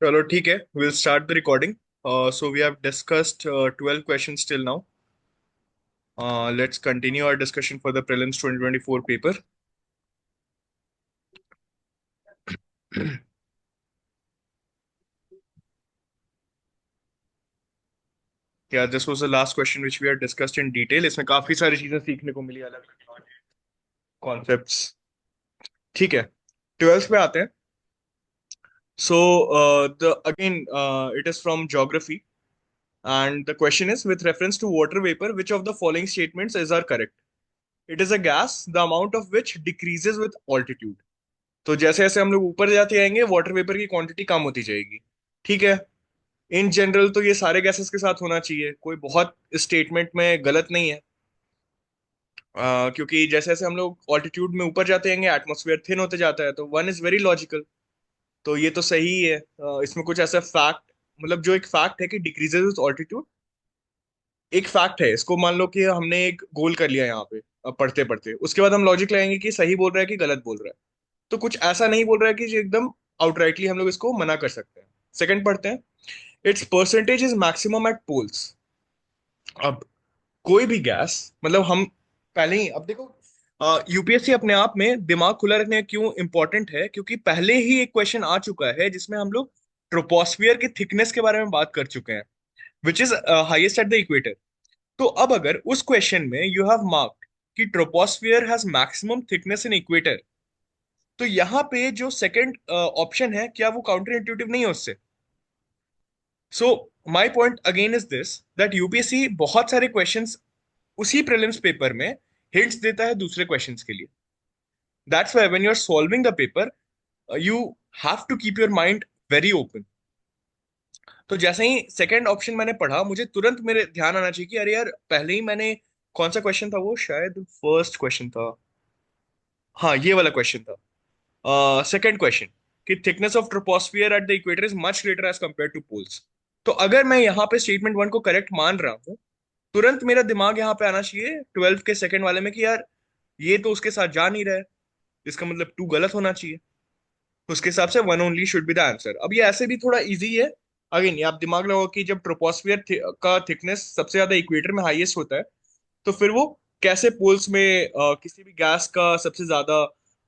चलो ठीक है, we'll start the recording. So we have discussed 12 questions till now. Let's continue our discussion for the prelims 2024 paper. Yeah, this was the last question which we had discussed in detail. इसमें काफी सारी चीजें सीखने को मिली, अलग अलग concepts. ठीक है, 12th पे आते हैं. So the again it is from geography, and the question is with reference to water vapor, which of the following statements is are correct? It is a gas, the amount of which decreases with altitude. तो जैसे जैसे हम लोग ऊपर जाते जाएंगे water vapour की quantity कम होती जाएगी. ठीक है. इन जनरल तो ये सारे गैसेस के साथ होना चाहिए, कोई बहुत स्टेटमेंट में गलत नहीं है. क्योंकि जैसे जैसे हम लोग ऑल्टीट्यूड में ऊपर जाते जाएंगे एटमोसफेयर थिन होते जाता है, तो वन इज वेरी लॉजिकल. तो ये तो सही ही है. इसमें कुछ ऐसा फैक्ट, मतलब जो एक फैक्ट है कि डिक्रीजेस विद ऑल्टीट्यूड, एक फैक्ट है. इसको मान लो कि हमने एक गोल कर लिया यहाँ पे, पढ़ते पढ़ते उसके बाद हम लॉजिक लगाएंगे कि सही बोल रहा है कि गलत बोल रहा है. तो कुछ ऐसा नहीं बोल रहा है कि जो एकदम आउटराइटली हम लोग इसको मना कर सकते हैं. सेकंड पढ़ते हैं. Its percentage is maximum at poles. अब कोई भी गैस, मतलब हम पहले ही, अब देखो, यूपीएससी अपने आप में दिमाग खुला रखने क्यों इंपॉर्टेंट है, क्योंकि पहले ही एक क्वेश्चन आ चुका है जिसमें हम लोग ट्रोपोस्फियर की थिकनेस के बारे में बात कर चुके हैं, which is highest eight the equator. तो अब अगर उस क्वेश्चन में यू हैव मार्क्ड कि troposphere has maximum thickness in equator, तो यहाँ पे जो सेकंड ऑप्शन है, क्या वो काउंटर इंट्यूटिव नहीं है उससे? So my point again is this, that UPSC बहुत सारे क्वेश्चंस उसी प्रीलिम्स पेपर में हिंट्स देता है दूसरे क्वेश्चंस के लिए. That's why when you are solving the paper, you have to keep your mind very open. तो जैसे ही सेकंड ऑप्शन मैंने पढ़ा, मुझे तुरंत मेरे ध्यान आना चाहिए कि अरे यार, पहले ही मैंने, कौन सा क्वेश्चन था वो, शायद फर्स्ट क्वेश्चन था. हाँ, ये वाला क्वेश्चन था, सेकंड क्वेश्चन, कि thickness of troposphere at the equator is much greater as compare to poles. तो अगर मैं यहाँ पे स्टेटमेंट वन को करेक्ट मान रहा हूँ, तुरंत मेरा दिमाग यहाँ पे आना चाहिए 12th के सेकंड वाले में कि यार, ये तो उसके साथ जा नहीं रहा है, इसका मतलब टू गलत होना चाहिए. उसके हिसाब से one only should be the answer. अब ये ऐसे भी थोड़ा इजी है. अगेन ये आप दिमाग लगाओ कि जब ट्रोपोस्फियर का थिकनेस सबसे ज्यादा इक्वेटर में हाईएस्ट होता है, तो फिर वो कैसे पोल्स में किसी भी गैस का सबसे ज्यादा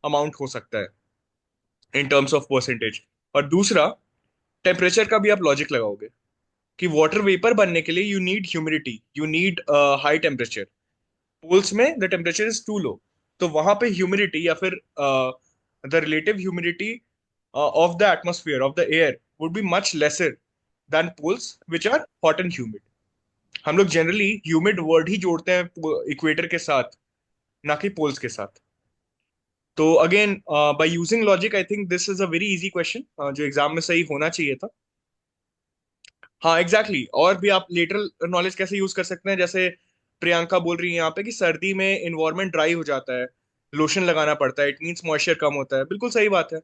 अमाउंट हो सकता है इन टर्म्स ऑफ परसेंटेज. और दूसरा, टेम्परेचर का भी आप लॉजिक लगाओगे कि वाटर वेपर बनने के लिए you need humidity, you need high temperature. Poles में the temperature is too low, तो वहां पे ह्यूमिडिटी या फिर the relative humidity of the atmosphere of the air would be much lesser than poles which are hot and humid. हम लोग generally humid word ही जोड़ते हैं इक्वेटर के साथ, ना कि पोल्स के साथ. तो again by using logic, I think this is a very easy question जो एग्जाम में सही होना चाहिए था. हाँ एग्जैक्टली exactly. और भी आप लेटरल नॉलेज कैसे यूज कर सकते हैं, जैसे प्रियंका बोल रही है यहाँ पे कि सर्दी में इन्वायरमेंट ड्राई हो जाता है, लोशन लगाना पड़ता है, इट मीन्स मॉइस्चर कम होता है. बिल्कुल सही बात है.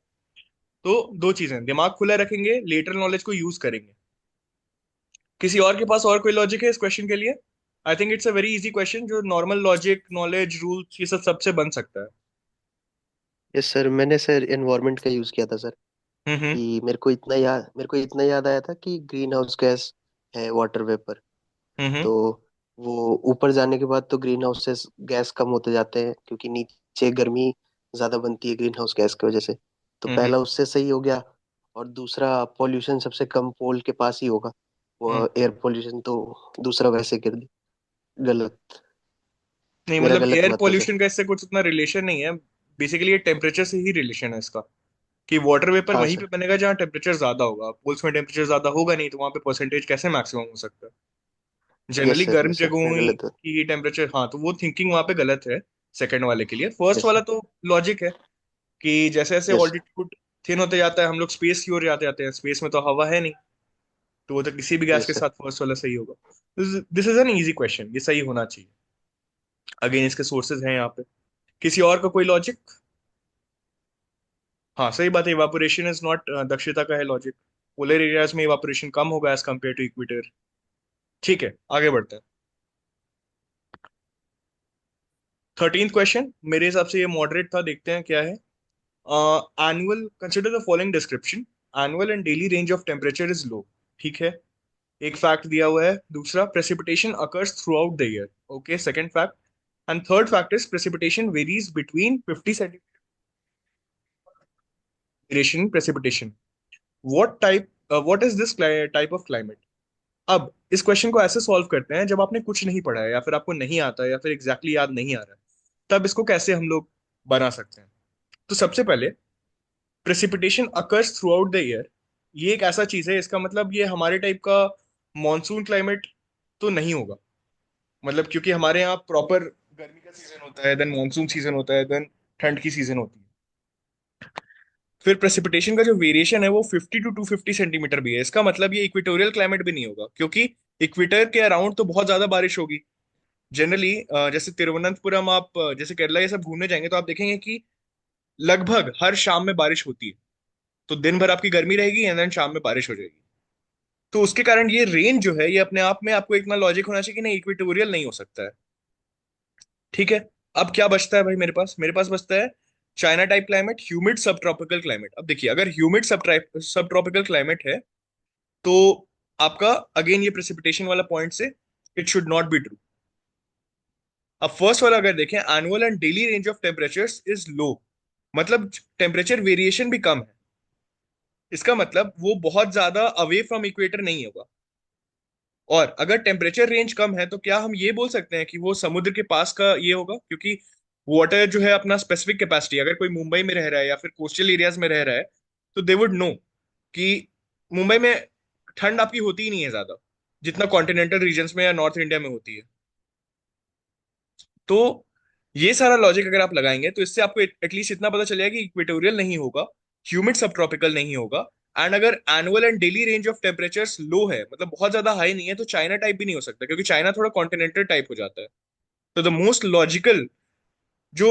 तो दो चीजें, दिमाग खुला रखेंगे, लेटरल नॉलेज को यूज करेंगे. किसी और के पास और कोई लॉजिक है इस क्वेश्चन के लिए? I think it's a very easy question जो नॉर्मल लॉजिक, नॉलेज, रूल्स, ये सब सबसे बन सकता है. यस सर, मैंने सर एनवायरनमेंट का यूज़ किया था सर। हम्म. कि मेरे को इतना याद आया था कि ग्रीन हाउस गैस है वाटर वेपर। हम्म. तो वो ऊपर जाने के बाद तो ग्रीन हाउस से गैस कम होते जाते हैं, क्योंकि नीचे गर्मी ज़्यादा बनती है ग्रीन हाउस गैस की वजह से। तो हम्म. पहला उससे सही हो गया। और दूसरा, पॉल्यूशन सबसे कम पोल के पास ही होगा, वो हम्म. Air pollution. तो दूसरा वैसे कर दी, गलत। नहीं, मेरा मतलब गलत एयर हुआ था सर। पॉल्यूशन का इससे कुछ उतना रिलेशन नहीं है. बेसिकली ये टेम्परेचर से ही रिलेशन है इसका, कि वाटर वेपर हाँ वहीं पे सर। बनेगा जहाँ टेम्परेचर ज्यादा होगा. पोल्स में टेम्परेचर ज्यादा होगा नहीं, तो वहां पे परसेंटेज कैसे मैक्सिमम हो सकता है? यस जनरली सर, गर्म यस सर, जगहों मेरा गलत हुआ। की टेम्परेचर, हाँ, तो वो थिंकिंग वहां पे गलत है. सेकंड वाले के लिए फर्स्ट यस वाला सर। तो लॉजिक है कि जैसे जैसे यस। ऑल्टीट्यूड थिन होते जाता है, हम लोग स्पेस की ओर जाते जाते हैं, स्पेस में तो हवा है नहीं, तो वो तो किसी भी गैस यस के सर। साथ फर्स्ट वाला सही होगा. This is an easy question, ये सही होना चाहिए. अगेन इसके सोर्सेज हैं यहाँ पे. किसी और का कोई लॉजिक? हाँ सही बात है, इवापोरेशन इज नॉट दक्षता का है लॉजिक. पोलर एरियाज में इवापोरेशन कम होगा एज कम्पेयर टू इक्वेटर. ठीक है, आगे बढ़ते हैं. 13th क्वेश्चन मेरे हिसाब से ये मॉडरेट था, देखते हैं क्या है. Annual, consider the following description. Annual and daily range of temperature is low, ठीक है, एक फैक्ट दिया हुआ है। दूसरा, precipitation occurs throughout the year, okay, second fact. And third fact is precipitation varies between 50 centimetre variation in precipitation. What is this type of climate? अब इस question को ऐसे सॉल्व करते हैं, जब आपने कुछ नहीं पढ़ा है या फिर आपको नहीं आता है या फिर एग्जैक्टली याद नहीं आ रहा है, तब इसको कैसे हम लोग बना सकते हैं। तो सबसे पहले, precipitation occurs throughout the year, ये एक ऐसा चीज है, इसका मतलब ये हमारे टाइप का मॉनसून क्लाइमेट तो नहीं होगा। मतलब क्योंकि हमारे यहाँ प्रॉपर गर्मी का सीजन होता है, देन मॉनसून सीजन होता है, देन ठंड की सीजन होती है। फिर प्रेसिपिटेशन का जो वेरिएशन है वो 50 टू 250 सेंटीमीटर भी है। इसका मतलब ये इक्वेटोरियल क्लाइमेट भी नहीं होगा, क्योंकि इक्वेटर के अराउंड तो बहुत ज्यादा बारिश होगी। जनरली जैसे तिरुवनंतपुरम, आप जैसे केरला ये सब घूमने जाएंगे तो आप देखेंगे कि लगभग हर शाम में बारिश होती है। तो दिन भर आपकी गर्मी रहेगी एंड देन शाम में बारिश हो जाएगी। तो उसके कारण ये रेंज जो है, ये अपने आप में आपको इतना लॉजिक होना चाहिए कि नहीं, इक्वेटोरियल नहीं हो सकता है। ठीक है। अब क्या बचता है भाई, मेरे पास बचता है चाइना टाइप क्लाइमेट, ह्यूमिड सब ट्रॉपिकल क्लाइमेट। अब देखिए, अगर ह्यूमिड सब ट्रॉपिकल क्लाइमेट है, तो आपका अगेन ये प्रेसिपिटेशन वाला पॉइंट से it should not be true. अब फर्स्ट वाला अगर देखें, annual and daily range of temperatures is low, मतलब टेम्परेचर वेरिएशन भी कम है। इसका मतलब वो बहुत ज्यादा अवे फ्रॉम इक्वेटर नहीं होगा। और अगर टेम्परेचर रेंज कम है, तो क्या हम ये बोल सकते हैं कि वो समुद्र के पास का ये होगा? क्योंकि वाटर जो है अपना स्पेसिफिक कैपेसिटी, अगर कोई मुंबई में रह रहा है या फिर कोस्टल एरियाज में रह रहा है, तो दे वुड नो कि मुंबई में ठंड आपकी होती ही नहीं है ज्यादा, जितना कॉन्टिनेंटल रीजन्स में या नॉर्थ इंडिया में होती है। तो ये सारा लॉजिक अगर आप लगाएंगे, तो इससे आपको एटलीस्ट इतना पता चलेगा कि इक्वेटोरियल नहीं होगा, ह्यूमिड सब ट्रॉपिकल नहीं होगा। एंड अगर annual and daily range of temperatures low है, मतलब बहुत ज्यादा हाई नहीं है, तो चाइना टाइप भी नहीं हो सकता, क्योंकि चाइना थोड़ा कॉन्टिनेंटल टाइप हो जाता है। तो द मोस्ट लॉजिकल जो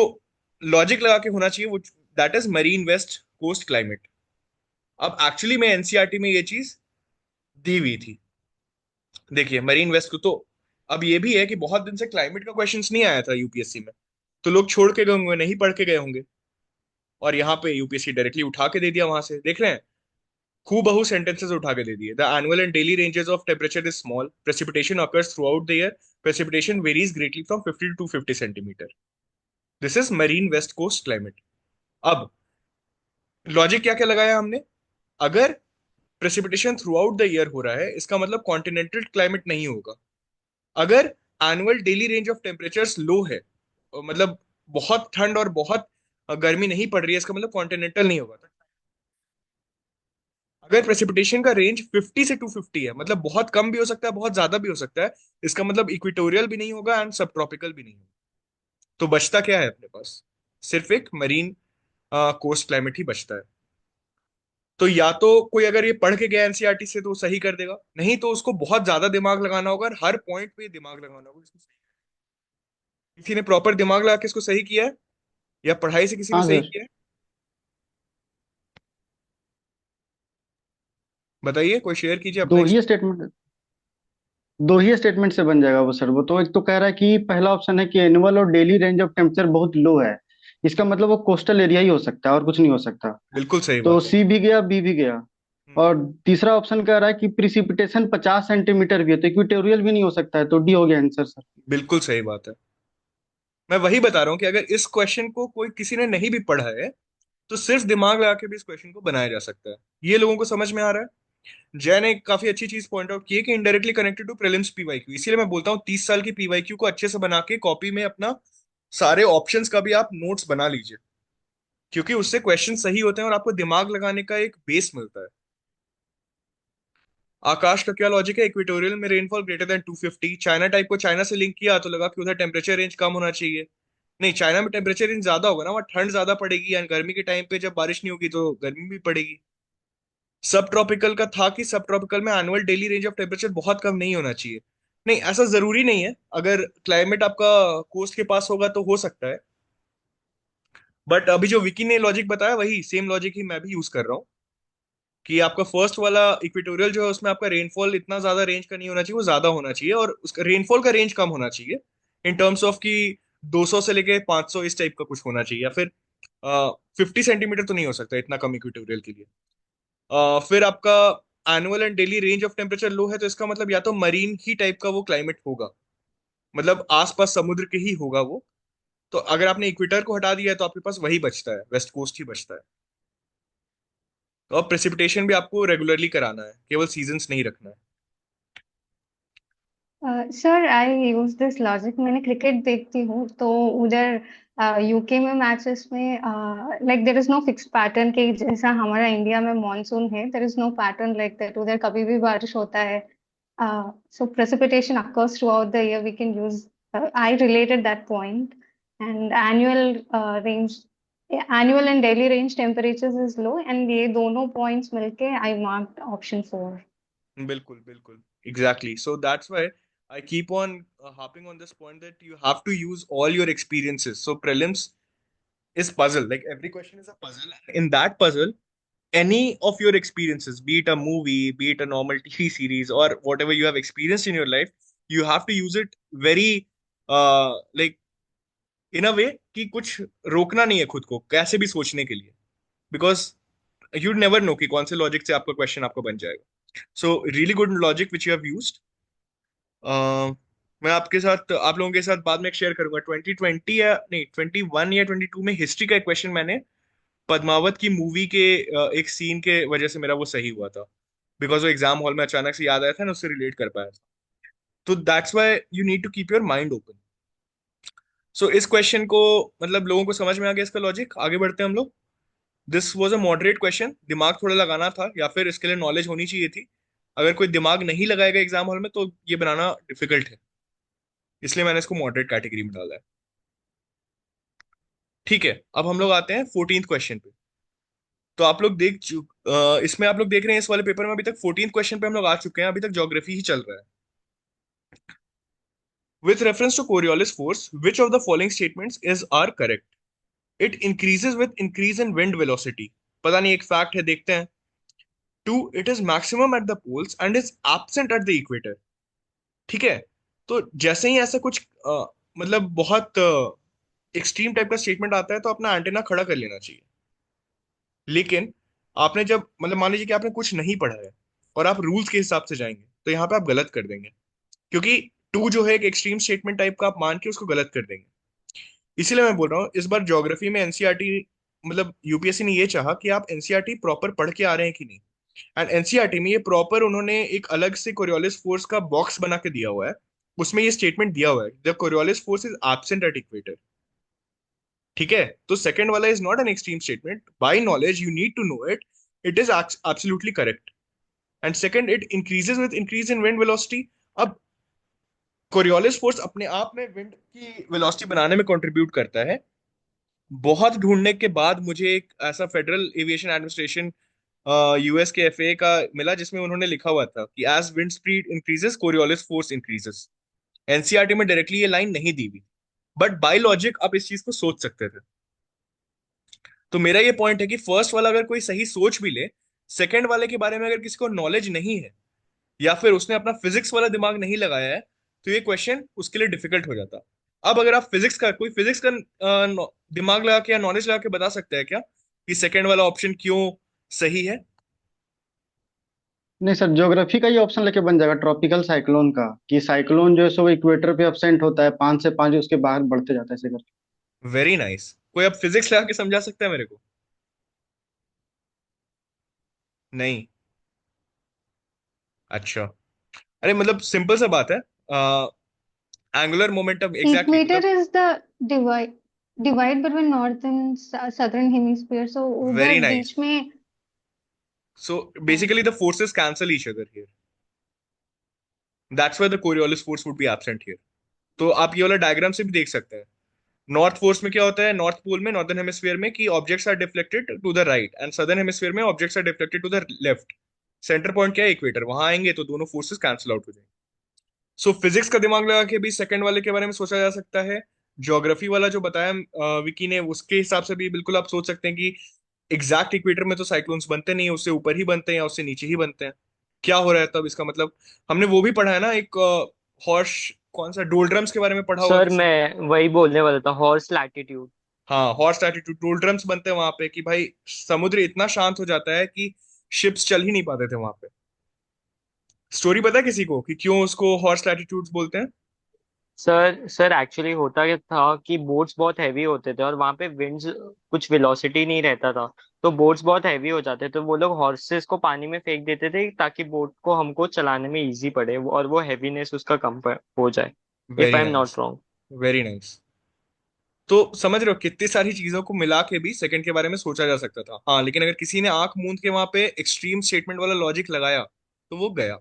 लॉजिक लगा के होना चाहिए वो, that is marine west coast climate. अब एक्चुअली में एनसीईआरटी में ये चीज दी हुई थी। देखिए, मरीन वेस्ट को तो, अब ये भी है कि बहुत दिन से क्लाइमेट का क्वेश्चंस नहीं आया था यूपीएससी में, तो लोग छोड़ के गए होंगे, नहीं पढ़ के गए होंगे। और यहाँ पे यूपीएससी डायरेक्टली उठा के दे दिया, वहां से देख रहे हैं, खूबहू सेंटेंसेस उठा के दे दिए। The annual and daily ranges of temperature is small, precipitation occurs throughout the year, precipitation varies greatly from 50 to 250 centimetre. This is marine west coast climate. अब लॉजिक क्या क्या लगाया हमने? अगर precipitation throughout the year हो रहा है, इसका मतलब कॉन्टिनेंटल क्लाइमेट नहीं होगा। अगर annual daily range of temperatures low है, मतलब बहुत ठंड और बहुत गर्मी नहीं पड़ रही है, इसका मतलब कॉन्टिनेंटल नहीं होगा। अगर प्रेसिपिटेशन का रेंज 50 से 250 है, मतलब बहुत कम भी हो सकता है, बहुत ज्यादा भी हो सकता है, इसका मतलब इक्वेटोरियल भी नहीं होगा एंड सब ट्रॉपिकल भी नहीं होगा। तो बचता क्या है अपने पास? सिर्फ एक मरीन कोस्ट क्लाइमेट ही बचता है। तो या तो कोई अगर ये पढ़ के गया एनसीईआरटी से तो वो सही कर देगा, नहीं तो उसको बहुत ज्यादा दिमाग लगाना होगा और हर पॉइंट पे दिमाग लगाना होगा। किसी ने प्रॉपर दिमाग लगा के इसको सही किया है, या पढ़ाई से किसी ने हाँ सही सर। किया है? बताइए, कोई शेयर कीजिए अपना दो इस। ही स्टेटमेंट दो ही स्टेटमेंट से बन जाएगा वो सर। वो तो एक तो कह रहा है कि पहला ऑप्शन है कि एनुअल और डेली रेंज ऑफ टेम्परेचर बहुत लो है, इसका मतलब वो कोस्टल एरिया ही हो सकता है और कुछ नहीं हो सकता। बिल्कुल सही तो बात है। सी भी गया, बी भी गया। हम्म, और तीसरा ऑप्शन कह रहा है कि प्रिसिपिटेशन 50 सेंटीमीटर भी है, तो इक्वेटोरियल भी नहीं हो सकता है, तो डी हो गया आंसर सर। बिल्कुल सही बात है। मैं वही बता रहा हूँ कि अगर इस क्वेश्चन को कोई किसी ने नहीं भी पढ़ा है, तो सिर्फ दिमाग लगा के भी इस क्वेश्चन को बनाया जा सकता है। ये लोगों को समझ में आ रहा है? जय ने काफी अच्छी चीज पॉइंट आउट की है कि indirectly connected to prelims PYQ. इसीलिए मैं बोलता हूँ 30 साल की पीवाईक्यू को अच्छे से बना के कॉपी में अपना सारे ऑप्शंस का भी आप नोट्स बना लीजिए, क्योंकि उससे क्वेश्चन सही होते हैं और आपको दिमाग लगाने का एक बेस मिलता है। आकाश का क्या लॉजिक है? इक्वेटोरियल में rainfall greater than 250, China type को चाइना से लिंक किया तो लगा कि उधर टेम्परेचर रेंज कम होना चाहिए। नहीं, चाइना में टेम्परेचर रेंज ज्यादा होगा ना, वहाँ ठंड ज्यादा पड़ेगी एंड गर्मी के टाइम पे जब बारिश नहीं होगी तो गर्मी भी पड़ेगी। सब ट्रॉपिकल का था कि सब ट्रॉपिकल में annual daily range of temperature बहुत कम नहीं होना चाहिए। नहीं, ऐसा जरूरी नहीं है, अगर क्लाइमेट आपका कोस्ट के पास होगा तो हो सकता है। बट अभी जो विकी ने लॉजिक बताया, वही सेम लॉजिक ही मैं भी यूज कर रहा हूँ, कि आपका फर्स्ट वाला इक्वेटोरियल जो है उसमें आपका रेनफॉल इतना ज्यादा रेंज का नहीं होना चाहिए, वो ज्यादा होना चाहिए, और उसका रेनफॉल का रेंज कम होना चाहिए, इन टर्म्स ऑफ कि 200 से लेके 500 इस टाइप का कुछ होना चाहिए, या फिर 50 सेंटीमीटर तो नहीं हो सकता इतना कम इक्वेटोरियल के लिए। फिर आपका annual and daily range of temperature low है, तो इसका मतलब या तो मरीन ही टाइप का वो क्लाइमेट होगा, मतलब आसपास समुद्र के ही होगा वो। तो अगर आपने इक्वेटर को हटा दिया है तो आपके पास वही बचता है, वेस्ट कोस्ट ही बचता है। तो अब प्रेसिपिटेशन भी आपको रेगुलरली कराना है, केवल सीजन्स नहीं रखना है। Sir I use this logic, मैंने क्रिकेट देखती हूँ तो उधर यूके में मैचेस में like there is no fix pattern के जैसा हमारा इंडिया में मॉनसून है, there is no pattern like that, उधर कभी भी बारिश होता है। सो precipitation occurs throughout the year, we can use I related that point. And range annual and daily range temperatures is low, and ये दोनों points मिलके I marked option 4. बिल्कुल बिल्कुल, exactly, so that's why I keep on harping on this point that you have to use all your experiences. So prelims is puzzle, like every question is a puzzle. In that puzzle, any of your experiences, be it a movie, be it a normal TV series, or whatever you have experienced in your life, you have to use it very like in a way कि कुछ रोकना नहीं है खुद को कैसे भी सोचने के लिए, बिकॉज यू नेवर नो कि कौन से लॉजिक से आपका क्वेश्चन आपका बन जाएगा। So really good logic which you have used. मैं आपके साथ, आप लोगों के साथ बाद में शेयर करूंगा 2020 या नहीं 21 या 22 में हिस्ट्री का एक क्वेश्चन मैंने पद्मावत की मूवी के एक सीन के वजह से मेरा वो सही हुआ था, बिकॉज वो एग्जाम हॉल में अचानक से याद आया था ना, उससे रिलेट कर पाया था। तो that's why you need to keep your mind open. So इस क्वेश्चन को मतलब लोगों को समझ में आ गया इसका लॉजिक, आगे बढ़ते हैं हम लोग। This was a moderate question, दिमाग थोड़ा लगाना था या फिर इसके लिए नॉलेज होनी चाहिए थी। अगर कोई दिमाग नहीं लगाएगा एग्जाम हॉल में तो ये बनाना डिफिकल्ट है, इसलिए मैंने इसको मॉडरेट कैटेगरी में डाला है। ठीक है, अब हम लोग आते हैं 14th क्वेश्चन पे। तो आप लोग इसमें आप लोग देख रहे हैं इस वाले पेपर में अभी तक 14th क्वेश्चन पे हम लोग आ चुके हैं, अभी तक ज्योग्राफी ही चल रहा है। With reference to Coriolis force which of the following statements is are correct? It increases with increase in wind velocity, पता नहीं, एक फैक्ट है, देखते हैं। Two, it is maximum at the poles and is absent at the equator. ठीक है, तो जैसे ही ऐसा कुछ मतलब बहुत एक्सट्रीम टाइप का स्टेटमेंट आता है तो अपना एंटेना खड़ा कर लेना चाहिए। लेकिन आपने जब मतलब मान लीजिए कि आपने कुछ नहीं पढ़ा है और आप रूल्स के हिसाब से जाएंगे तो यहाँ पे आप गलत कर देंगे, क्योंकि टू जो है एक एक्सट्रीम स्टेटमेंट टाइप का आप मान के उसको गलत कर देंगे। इसीलिए मैं बोल रहा हूँ इस बार ज्योग्राफी में एनसीईआरटी मतलब यूपीएससी ने ये चाहा कि आप एनसीईआरटी प्रॉपर पढ़ के आ रहे हैं कि नहीं। एंड एनसीईआरटी में ये प्रॉपर उन्होंने एक अलग से कोरियोलिस फोर्स का बॉक्स बना के दिया हुआ है, उसमें ये स्टेटमेंट दिया हुआ है the Coriolis force is absent at equator. ठीक है, तो सेकंड वाला is not an extreme statement, by knowledge you need to know it, it is absolutely correct. And second, it increases with increase in wind velocity. अब Coriolis force अपने आप में wind की velocity बनाने में कंट्रीब्यूट करता है। बहुत ढूंढने के बाद मुझे एक ऐसा फेडरल एविएशन एडमिनिस्ट्रेशन यूएस के एफए का मिला जिसमें उन्होंने लिखा हुआ था कि as wind speed increases Coriolis force increases. NCERT में डायरेक्टली ये लाइन नहीं दी हुई, बट बाय लॉजिक आप इस चीज को सोच सकते थे। तो मेरा ये पॉइंट है कि फर्स्ट वाला अगर कोई सही सोच भी ले, सेकंड वाले के बारे में अगर किसी को नॉलेज नहीं है या फिर उसने अपना फिजिक्स वाला दिमाग नहीं लगाया है तो ये क्वेश्चन उसके लिए डिफिकल्ट हो जाता। अब अगर आप फिजिक्स का दिमाग लगा के या नॉलेज लगा के बता सकते हैं क्या कि सेकंड वाला ऑप्शन क्यों सही है? नहीं सर, ज्योग्राफी का ही ऑप्शन लेके बन जाएगा ट्रॉपिकल साइक्लोन का, कि साइक्लोन जो है सो इक्वेटर पे अपसेंट होता है, 5 से 5 उसके बाहर बढ़ते जाता है ऐसे करके। वेरी नाइस, कोई अब फिजिक्स लगा के समझा सकता है मेरे को? नहीं? अच्छा, अरे मतलब सिंपल सा बात है, एंगुलर मोमेंटम एग्जैक्टली Equator मतलब। is the divide between north and southern hemisphere, so very उधर नाइस, बीच में so basically the forces cancel each other here, that's why the Coriolis force would be absent here. तो आप ये वाला diagram से भी देख सकते हैं। नॉर्थ फोर्स में क्या होता है, नॉर्थ पोल में, नॉर्दर्न हेमिस्फीयर में, कि objects are deflected to the right, and southern hemisphere में objects are deflected to the left. Center point क्या है, इक्वेटर, वहां आएंगे तो दोनों फोर्सेस कैंसिल आउट हो जाएंगे। सो फिजिक्स का दिमाग लगा के भी सेकंड वाले के बारे में सोचा जा सकता है। ज्योग्राफी वाला जो बताया विकी ने उसके हिसाब से भी बिल्कुल आप सोच सकते हैं कि एग्जैक्ट इक्वेटर में तो साइक्लोन्स बनते नहीं, उससे ऊपर ही बनते हैं या उससे नीचे ही बनते हैं। क्या हो रहा है तब, इसका मतलब हमने वो भी पढ़ा है ना, एक हॉर्स, कौन सा, डोलड्रम्स के बारे में पढ़ा हुआ सर किसी। मैं वही बोलने वाला था, हॉर्स लैटिट्यूड। हाँ, हॉर्स लैटिट्यूड, डोलड्रम्स बनते हैं वहां पे कि भाई समुद्र इतना शांत हो जाता है कि शिप्स चल ही नहीं पाते थे वहां पे। स्टोरी पता है किसी को कि क्यों उसको हॉर्स लैटिट्यूड्स बोलते हैं? सर सर एक्चुअली होता क्या था कि बोट्स बहुत हैवी होते थे और वहां पे विंड्स कुछ वेलोसिटी नहीं रहता था। तो बोट्स बहुत हैवी हो जाते तो वो लोग हॉर्सेस को पानी में फेंक देते थे ताकि बोट को हमको चलाने में इजी पड़े और वो हैवीनेस उसका कम हो जाए। If very I am nice, not wrong. Very nice. तो समझ रहे हो कितनी सारी चीजों को मिला के भी सेकंड के बारे में सोचा जा सकता था। हाँ, लेकिन अगर किसी ने आंख मूंद के वहां पे एक्सट्रीम स्टेटमेंट वाला लॉजिक लगाया तो वो गया।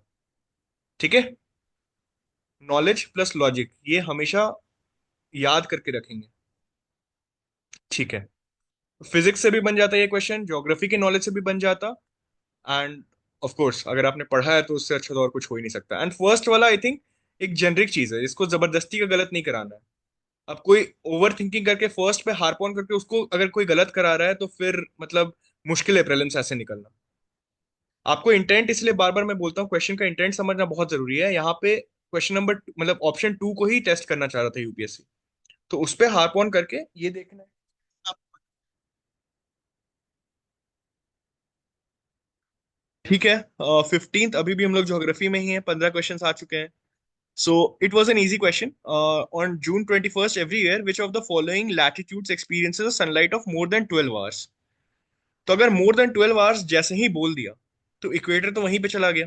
ठीक है, नॉलेज प्लस लॉजिक ये हमेशा याद करके रखेंगे। ठीक है, फिजिक्स से भी बन जाता है ये क्वेश्चन, ज्योग्राफी के नॉलेज से भी बन जाता, एंड ऑफ कोर्स अगर आपने पढ़ा है तो उससे अच्छा तो और कुछ हो ही नहीं सकता। एंड फर्स्ट वाला आई थिंक एक जेनरिक चीज है, इसको जबरदस्ती का गलत नहीं कराना है। अब कोई ओवर थिंकिंग करके फर्स्ट पे हार्प ऑन करके उसको अगर कोई गलत करा रहा है तो फिर मतलब मुश्किल है प्रीलिम्स ऐसे निकलना। आपको इंटेंट, इसलिए बार बार मैं बोलता हूँ क्वेश्चन का इंटेंट समझना बहुत जरूरी है। यहाँ पे क्वेश्चन नंबर मतलब ऑप्शन 2 को ही टेस्ट करना चाह रहा था यूपीएससी, तो उस पे हार्प ऑन करके ये देखना है। ठीक है, 15th अभी भी हम लोग ज्योग्राफी में ही हैं, 15 क्वेश्चन आ चुके हैं। So it was an easy question. On June 21st every year, which of the following latitudes experiences a sunlight of more than 12 hours? तो अगर मोर देन 12 आवर्स जैसे ही बोल दिया तो इक्वेटर तो वहीं पे चला गया,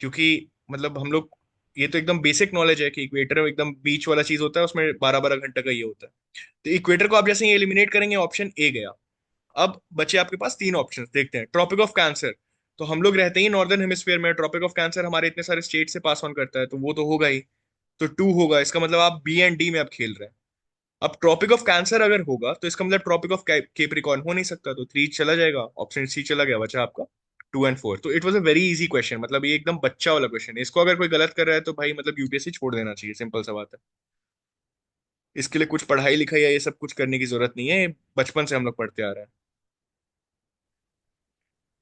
क्योंकि मतलब हम लोग, ये तो एकदम बेसिक नॉलेज है कि इक्वेटर एकदम बीच वाला चीज होता है, उसमें 12-12 घंटे का ये होता है। तो इक्वेटर को आप जैसे ही एलिमिनेट करेंगे ऑप्शन ए गया। अब बचे आपके पास तीन ऑप्शन, देखते हैं। ट्रॉपिक ऑफ कैंसर, तो हम लोग रहते ही नॉर्दर्न हेमिस्फीयर में, ट्रॉपिक ऑफ कैंसर हमारे इतने सारे स्टेट से पास ऑन करता है तो वो तो होगा ही। तो टू होगा, इसका मतलब आप बी एंड डी में अब खेल रहे हैं। अब ट्रॉपिक ऑफ कैंसर अगर होगा तो इसका मतलब ट्रॉपिक ऑफ केप्रिकॉर्न हो नहीं सकता, तो थ्री चला जाएगा, ऑप्शन सी चला गया, बचा आपका 2 एंड 4। तो it was a very easy question, मतलब ये एकदम बच्चा वाला क्वेश्चन है, इसको अगर कोई गलत कर रहा है तो भाई मतलब यूपीएससी छोड़ देना चाहिए, सिंपल सा बात है। इसके लिए कुछ पढ़ाई लिखाई या ये सब कुछ करने की जरूरत नहीं है, ये बचपन से हम लोग पढ़ते आ रहे हैं।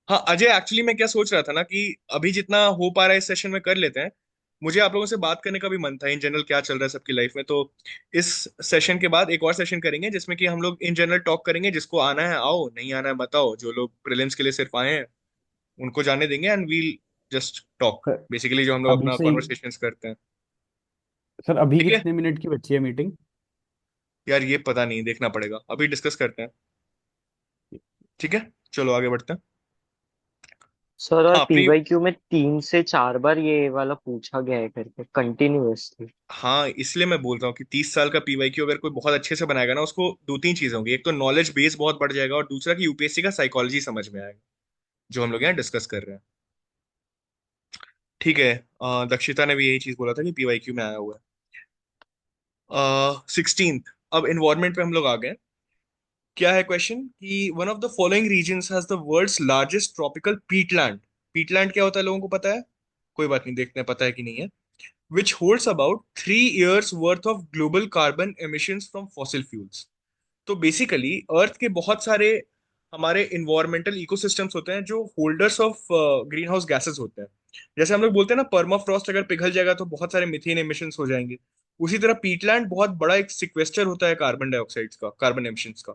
हाँ अजय, एक्चुअली मैं क्या सोच रहा था ना कि अभी जितना हो पा रहा है इस सेशन में कर लेते हैं। मुझे आप लोगों से बात करने का भी मन था इन जनरल क्या चल रहा है सबकी लाइफ में। तो इस सेशन के बाद एक और सेशन करेंगे जिसमें कि हम लोग इन जनरल टॉक करेंगे, जिसको आना है आओ, नहीं आना है बताओ, जो लोग प्रीलिम्स के लिए सिर्फ आए हैं उनको जाने देंगे, and we'll just talk sir, basically जो हम लोग अभी अपना से ही कॉन्वर्सेशंस करते हैं। सर, अभी ठीक है कितने मिनट की बची है मीटिंग? यार, ये पता नहीं, देखना पड़ेगा, अभी डिस्कस करते हैं। ठीक है, चलो आगे बढ़ते हैं। सर और हाँ प्री पीवाईक्यू में 3 से 4 बार ये वाला पूछा गया है करके कंटिन्यूअसली। हाँ, इसलिए मैं बोल रहा हूँ कि 30 साल का पीवाईक्यू अगर कोई बहुत अच्छे से बनाएगा ना, उसको दो तीन चीजें होंगी, एक तो नॉलेज बेस बहुत बढ़ जाएगा, और दूसरा कि यूपीएससी का साइकोलॉजी समझ में आएगा, जो हम लोग यहाँ डिस्कस कर रहे हैं। ठीक है, दक्षिता ने भी यही चीज बोला था कि पीवाईक्यू में आया हुआ है। 16th, अब इन्वायरमेंट पे हम लोग आ गए। क्या है क्वेश्चन कि one of the following regions has the world's largest tropical peatland. Peatland क्या होता है, लोगों को पता है? कोई बात नहीं, देखते हैं पता है कि नहीं है। which holds about 3 years worth of global carbon emissions from fossil fuels। तो बेसिकली अर्थ के बहुत सारे हमारे इन्वायरमेंटल इकोसिस्टम्स होते हैं जो holders of green house gases होते हैं। जैसे हम लोग बोलते हैं ना, परमाफ्रॉस्ट अगर पिघल जाएगा तो बहुत सारे मीथेन एमिशंस हो जाएंगे, उसी तरह पीटलैंड बहुत बड़ा एक सिक्वेस्टर होता है कार्बन डाइऑक्साइड का, कार्बन एमिशंस का।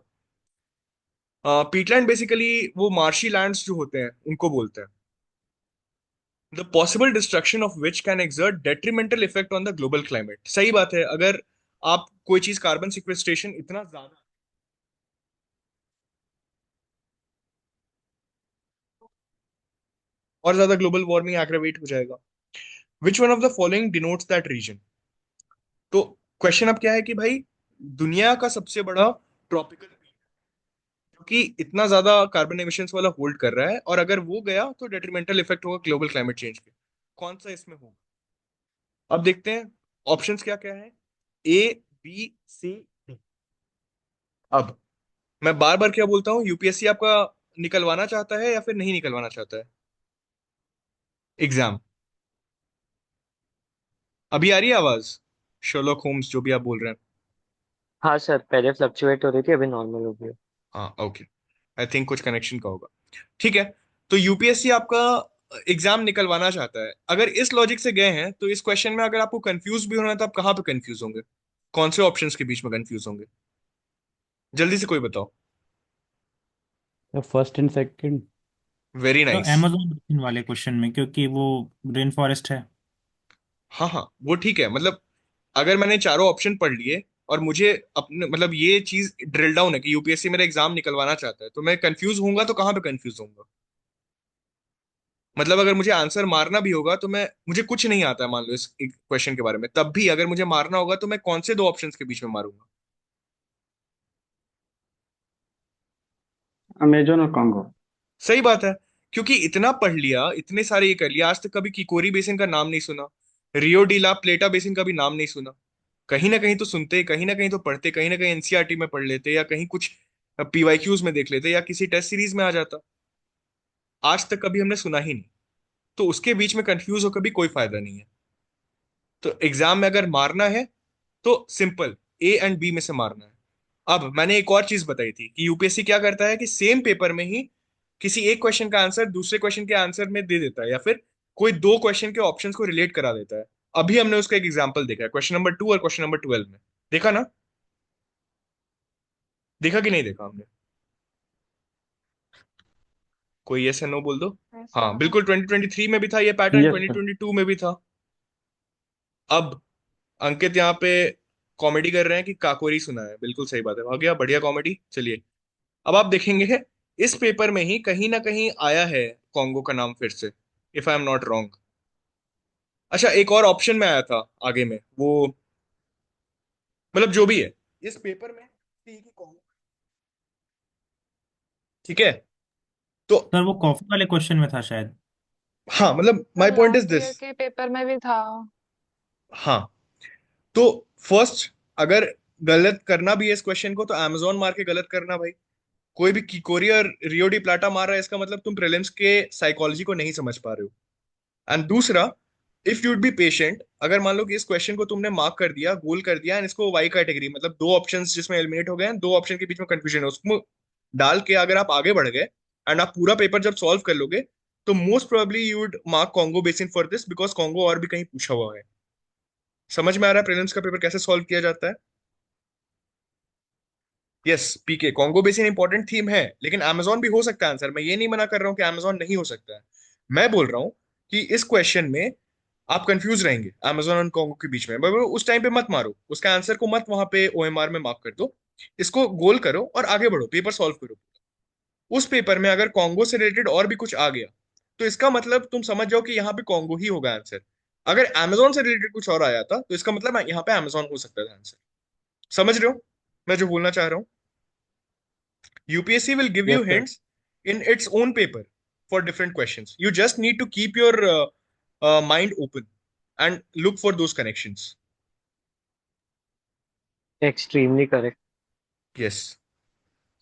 पीटलैंड बेसिकली वो मार्शी लैंड्स जो होते हैं उनको बोलते हैं, the possible destruction of which can exert detrimental effect on the global climate. सही बात है, अगर आप कोई चीज कार्बन सिक्वेस्ट्रेशन इतना ज्यादा और ज्यादा ग्लोबल वार्मिंग एग्रेवेट हो जाएगा। Which one of the following denotes that region. तो क्वेश्चन अब क्या है कि भाई दुनिया का सबसे बड़ा ट्रॉपिकल जो कि इतना ज्यादा कार्बन एमिशंस वाला होल्ड कर रहा है, और अगर वो गया तो डेट्रीमेंटल इफेक्ट होगा ग्लोबल क्लाइमेट चेंज पे, कौन सा इसमें होगा? अब देखते हैं ऑप्शंस क्या क्या है, ए बी सी डी। अब मैं बार बार क्या बोलता हूँ, यूपीएससी आपका निकलवाना चाहता है या फिर नहीं निकलवाना चाहता है एग्जाम? अभी आ रही है आवाज? शर्लॉक होम्स जो भी आप बोल रहे हैं। हाँ सर, पहले फ्लक्चुएट हो रही थी अभी नॉर्मल हो गई। हाँ ओके, आई थिंक कुछ कनेक्शन का होगा। ठीक है, तो यूपीएससी आपका एग्जाम निकलवाना चाहता है। अगर इस लॉजिक से गए हैं तो इस क्वेश्चन में अगर आपको कंफ्यूज भी होना है तो आप कहाँ पे कंफ्यूज होंगे, कौन से ऑप्शंस के बीच में कंफ्यूज होंगे? जल्दी से कोई बताओ। First and second. वेरी तो नाइस। amazon बेसिन वाले क्वेश्चन में, क्योंकि वो रेन फॉरेस्ट है। हाँ हाँ, वो ठीक है। मतलब अगर मैंने चारों ऑप्शन पढ़ लिए और मुझे अपने मतलब ये चीज ड्रिल डाउन है कि यूपीएससी मेरा एग्जाम निकलवाना चाहता है, तो मैं कंफ्यूज होऊंगा तो कहाँ पे कंफ्यूज होऊंगा? मतलब अगर मुझे आंसर मारना भी होगा तो मैं मुझे कुछ नहीं आता है मान लो इस क्वेश्चन के बारे में, तब भी अगर मुझे मारना होगा तो मैं कौन से दो ऑप्शंस के बीच में मारूंगा? अमेजोन और कॉन्गो। सही बात है। क्योंकि इतना पढ़ लिया, इतने सारे ये कर लिया, आज तक कभी किकोरी बेसिन का नाम नहीं सुना, रियो डी ला प्लेटा बेसिन का भी नाम नहीं सुना। कहीं ना कहीं तो सुनते, कहीं ना कहीं तो पढ़ते, कहीं ना कहीं एनसीईआरटी में पढ़ लेते, या कहीं कुछ पीवाईक्यूज में देख लेते, या किसी टेस्ट सीरीज में आ जाता। आज तक कभी हमने सुना ही नहीं। तो उसके बीच में कंफ्यूज होकर भी कोई फायदा नहीं है। तो एग्जाम में अगर मारना है तो सिंपल ए एंड बी में से मारना है। अब मैंने एक और चीज बताई थी कि यूपीएससी क्या करता है कि सेम पेपर में ही किसी एक क्वेश्चन का आंसर दूसरे क्वेश्चन के आंसर में दे देता है, या फिर कोई दो क्वेश्चन के ऑप्शंस को रिलेट करा देता है। अभी हमने उसका एक एग्जांपल देखा है, क्वेश्चन नंबर 2 और क्वेश्चन नंबर 12 में। देखा ना? देखा कि नहीं देखा हमने? कोई यस या नो बोल दो। हाँ ऐसा। बिल्कुल, 2023 में भी था ये पैटर्न, यस सर। 2022 में भी था। अब अंकित यहाँ पे कॉमेडी कर रहे हैं कि काकोरी सुना है, बिल्कुल सही बात है, हो गया बढ़िया कॉमेडी। चलिए, अब आप देखेंगे इस पेपर में ही कहीं ना कहीं आया है कॉन्गो का नाम फिर से, if I am not wrong. अच्छा, एक और ऑप्शन में आया था आगे में वो, मतलब जो भी है इस पेपर में थी कि कॉन्गो। ठीक है, तो सर वो कॉफी वाले क्वेश्चन में था शायद। हाँ, मतलब sir my point is last year this. के पेपर में भी था। हाँ, तो फर्स्ट, अगर गलत करना भी है इस क्वेश्चन को तो अमेजोन मार के गलत करना भाई। कोई भी किकोरी और रियो डी प्लाटा मार रहा है, इसका मतलब तुम प्रीलिम्स के साइकोलॉजी को नहीं समझ पा रहे हो। एंड दूसरा, इफ यूड बी पेशेंट, अगर मान लो कि इस क्वेश्चन को तुमने मार्क कर दिया, गोल कर दिया, एंड इसको वाई कैटेगरी, मतलब दो ऑप्शंस जिसमें एलिमिनेट हो गए हैं, दो ऑप्शन के बीच में कंफ्यूजन है, उसको डाल के अगर आप आगे बढ़ गए एंड आप पूरा पेपर जब सॉल्व कर लोगे, तो most probably you would mark Congo basin for this, because Congo और भी कहीं पूछा हुआ है। समझ में आ रहा है प्रीलिम्स का पेपर कैसे सॉल्व किया जाता है? यस, पीके कॉन्गो बेसिन इंपॉर्टेंट थीम है, लेकिन अमेजोन भी हो सकता है आंसर। मैं ये नहीं मना कर रहा हूँ कि अमेजोन नहीं हो सकता है। मैं बोल रहा हूँ कि इस क्वेश्चन में आप कंफ्यूज रहेंगे अमेजोन और कॉन्गो के बीच में, बट उस टाइम पे मत मारो उसका आंसर को, मत वहां पे ओएमआर में मार्क कर दो। इसको गोल करो और आगे बढ़ो, पेपर सॉल्व करो। उस पेपर में अगर कॉन्गो से रिलेटेड और भी कुछ आ गया तो इसका मतलब तुम समझ जाओ कि यहाँ पे कॉन्गो ही होगा आंसर। अगर अमेजोन से रिलेटेड कुछ और आया था तो इसका मतलब यहाँ पे अमेजोन हो सकता था आंसर। समझ रहे हो मैं जो बोलना चाह रहा हूँ? UPSC will give you yes sir. hints in its own paper for different questions. You just need to keep your mind open and look for those connections. Extremely correct. Yes.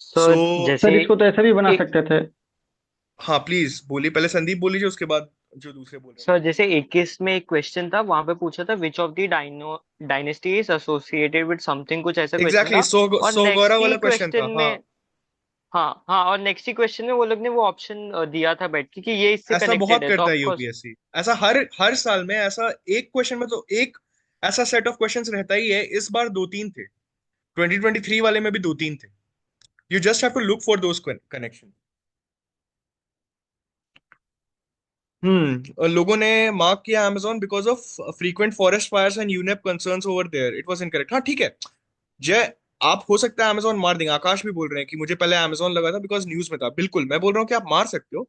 Sir So, sir जैसे इसको तो ऐसा भी बना एक सकते थे। हाँ प्लीज बोलिए, पहले संदीप बोल लीजिए, उसके बाद जो दूसरे बोल रहे हैं सर बोलिए। जैसे 21 में एक क्वेश्चन था, वहां पे पूछा था विच of the dynasty is associated with something, कुछ ऐसा क्वेश्चन एग्जैक्टली, था। और सोगोरा नेक्स्ट ही वाला क्वेश्चन क्वेश्चन था, हाँ। में, हाँ हाँ, और नेक्स्ट ही क्वेश्चन में वो लोग ने वो ऑप्शन दिया था बैठ के कि ये इससे ऐसा बहुत कनेक्टेड है, तो करता है ऑफ कोर्स। यूपीएससी, ऐसा हर हर साल में, ऐसा एक क्वेश्चन में तो एक ऐसा सेट ऑफ क्वेश्चंस रहता ही है। इस बार दो तीन थे, 2023 वाले में भी दो तीन थे। You just have to look for those connection. और लोगों ने मार्क किया Amazon because of frequent forest fires and UNEP concerns over there, it was incorrect. हाँ ठीक है जय, आप हो सकता है अमेजोन मार देंगे। आकाश भी बोल रहे हैं कि मुझे पहले अमेजोन लगा था बिकॉज न्यूज में था। बिल्कुल, मैं बोल रहा हूँ कि आप मार सकते हो,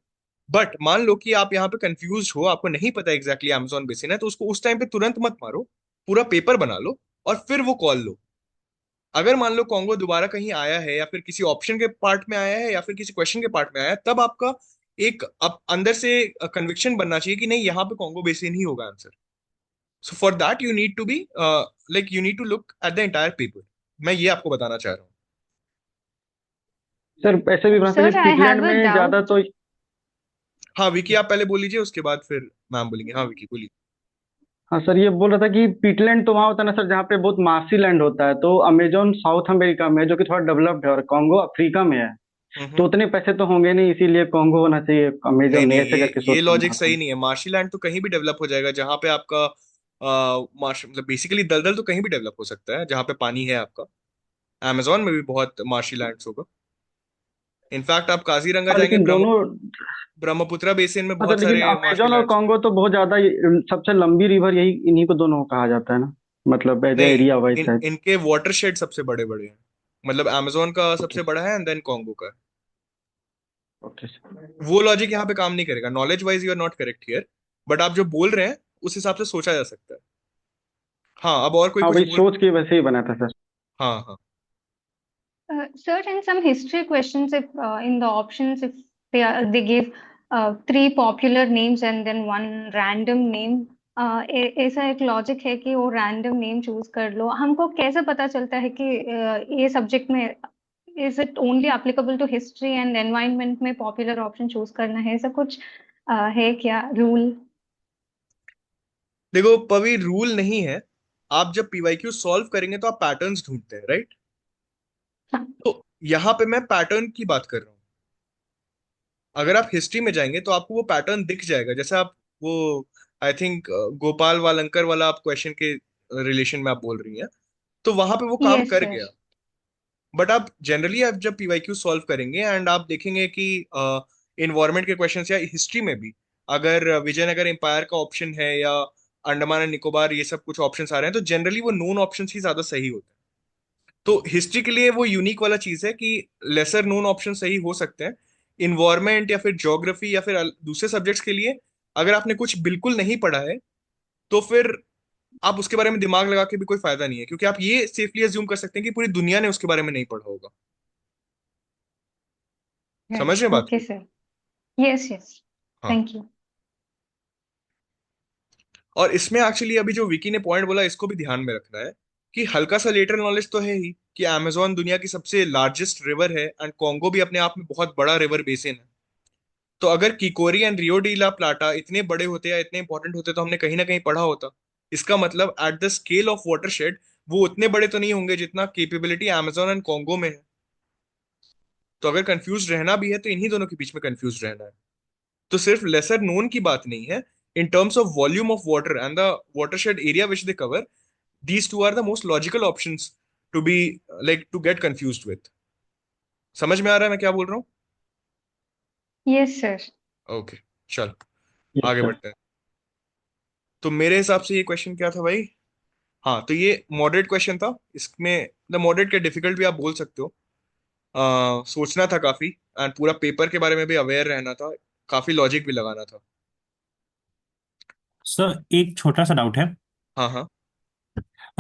बट मान लो कि आप यहाँ पे कंफ्यूज हो, आपको नहीं पता एग्जैक्टली अमेजोन बेसिन है, तो उसको उस टाइम पे तुरंत मत मारो। पूरा पेपर बना लो और फिर वो कॉल लो। अगर मान लो कॉन्गो दोबारा कहीं आया है, या फिर किसी ऑप्शन के पार्ट में आया है, या फिर किसी क्वेश्चन के पार्ट में आया है, तब आपका एक अंदर से कन्विक्शन बनना चाहिए कि नहीं, यहाँ पे कॉन्गो बेसिन ही होगा answer. So for that you need to be like you need to look at the entire paper. मैं ये आपको बताना चाह रहा हूँ। सर ऐसे भी बना सकते, sir I Peatland have a में ज्यादा डाउट। तो। हाँ विकी, आप पहले बोल लीजिए, उसके बाद फिर मैम बोलेंगे। हाँ विकी बोलिए। हाँ सर, ये बोल रहा था कि पीटलैंड तो वहाँ होता है ना सर, जहाँ पे बहुत मार्सी लैंड होता है। तो अमेजोन साउथ अमेरिका में है, जो कि थोड़ा डेवलप्ड है, और कॉन्गो अफ्रीका में है। तो हम्म। उतने पैसे तो होंगे नहीं, इसीलिए कॉन्गो होना चाहिए, नहीं अमेजोन नहीं, नहीं, ऐसे करके ये सोच के लॉजिक बना था। सही नहीं है। मार्शीलैंड तो कहीं भी डेवलप हो जाएगा जहां पे आपका मार्श मतलब बेसिकली दलदल तो कहीं भी डेवलप हो सकता है जहां पे पानी है आपका। अमेजोन में भी बहुत मार्शी लैंड्स होगा। इनफैक्ट आप काजीरंगा हाँ जाएंगे, लेकिन दोनों। ब्रह्मपुत्रा बेसिन में अच्छा बहुत लेकिन सारे मार्शल अमेजोन और आर्ट्स। कॉन्गो तो बहुत ज्यादा सबसे लंबी रिवर यही इन्हीं को दोनों को कहा जाता है ना, मतलब एज नहीं, एरिया वाइज शायद। इनके वाटरशेड सबसे बड़े बड़े हैं। मतलब अमेजोन का ओके सबसे बड़ा है एंड देन कॉन्गो का है। ओके। वो लॉजिक यहाँ पे काम नहीं करेगा, knowledge wise you are not correct here, but आप जो बोल रहे हैं उस हिसाब से सोचा जा सकता है। हाँ, अब और कोई हाँ कुछ वही बोल। सोच के वैसे ही बना था सर। हाँ हाँ। Sir, in some history questions, if in the options, if they give three popular names and then one random name, ऐसा एक लॉजिक है कि वो रैंडम नेम चूज कर लो, हमको कैसे पता चलता है कि ये सब्जेक्ट में is it only applicable to history and environment में पॉपुलर ऑप्शन चूज करना है, ऐसा कुछ है क्या रूल? देखो पवी, रूल नहीं है। आप जब पीवाईक्यू सॉल्व करेंगे तो आप पैटर्न्स ढूंढते हैं, राइट? तो यहाँ पे मैं पैटर्न की बात कर रहा हूँ। अगर आप हिस्ट्री में जाएंगे तो आपको वो पैटर्न दिख जाएगा, जैसे आप वो आई थिंक गोपाल वालंकर वाला आप क्वेश्चन के रिलेशन में आप बोल रही हैं, तो वहां पे वो काम यस कर सर। गया। बट आप जनरली आप जब पीवाईक्यू सॉल्व करेंगे एंड आप देखेंगे कि इन्वायरमेंट के क्वेश्चंस या हिस्ट्री में भी अगर विजयनगर एम्पायर का ऑप्शन है या अंडमान एंड निकोबार, ये सब कुछ ऑप्शंस आ रहे हैं, तो जनरली वो नोन ऑप्शंस ही ज्यादा सही होते हैं। तो हिस्ट्री के लिए वो यूनिक वाला चीज है कि लेसर नोन ऑप्शन सही हो सकते हैं। इन्वायरमेंट या फिर ज्योग्राफी या फिर दूसरे सब्जेक्ट्स के लिए अगर आपने कुछ बिल्कुल नहीं पढ़ा है तो फिर आप उसके बारे में दिमाग लगा के भी कोई फायदा नहीं है, क्योंकि आप ये सेफली अज्यूम कर सकते हैं कि पूरी दुनिया ने उसके बारे में नहीं पढ़ा होगा। समझ रहे हैं राइट, बात ओके को? सर। Yes yes. हाँ। Thank you. और इसमें एक्चुअली अभी जो विकी ने पॉइंट बोला इसको भी ध्यान में रखना है कि हल्का सा लेटर नॉलेज तो है ही कि अमेजोन दुनिया की सबसे लार्जेस्ट रिवर है एंड कॉन्गो भी अपने आप में बहुत बड़ा रिवर बेसिन है। तो अगर किकोरी एंड रियो डी ला प्लाटा इतने बड़े होते या इतने इंपॉर्टेंट होते तो हमने कहीं ना कहीं पढ़ा होता। इसका मतलब at the scale of watershed वो उतने बड़े तो नहीं होंगे जितना केपेबिलिटी अमेजोन एंड कॉन्गो में है। तो अगर कंफ्यूज रहना भी है तो इन्हीं दोनों के बीच में कंफ्यूज रहना है। तो सिर्फ लेसर नोन की बात नहीं है। In terms of volume of water and the watershed area which they cover, these two are the most logical options to be like to get confused with। समझ में आ रहा है मैं क्या बोल रहा हूँ? Yes sir. ओके, चल यस आगे सर। बढ़ते हैं। तो मेरे हिसाब से ये क्वेश्चन क्या था भाई? हाँ, तो ये मॉडरेट क्वेश्चन था। इसमें द मॉडरेट के डिफिकल्ट भी आप बोल सकते हो। सोचना था काफी एंड पूरा पेपर के बारे में भी अवेयर रहना था, काफी लॉजिक भी लगाना था। सर एक छोटा सा डाउट है। हाँ हाँ।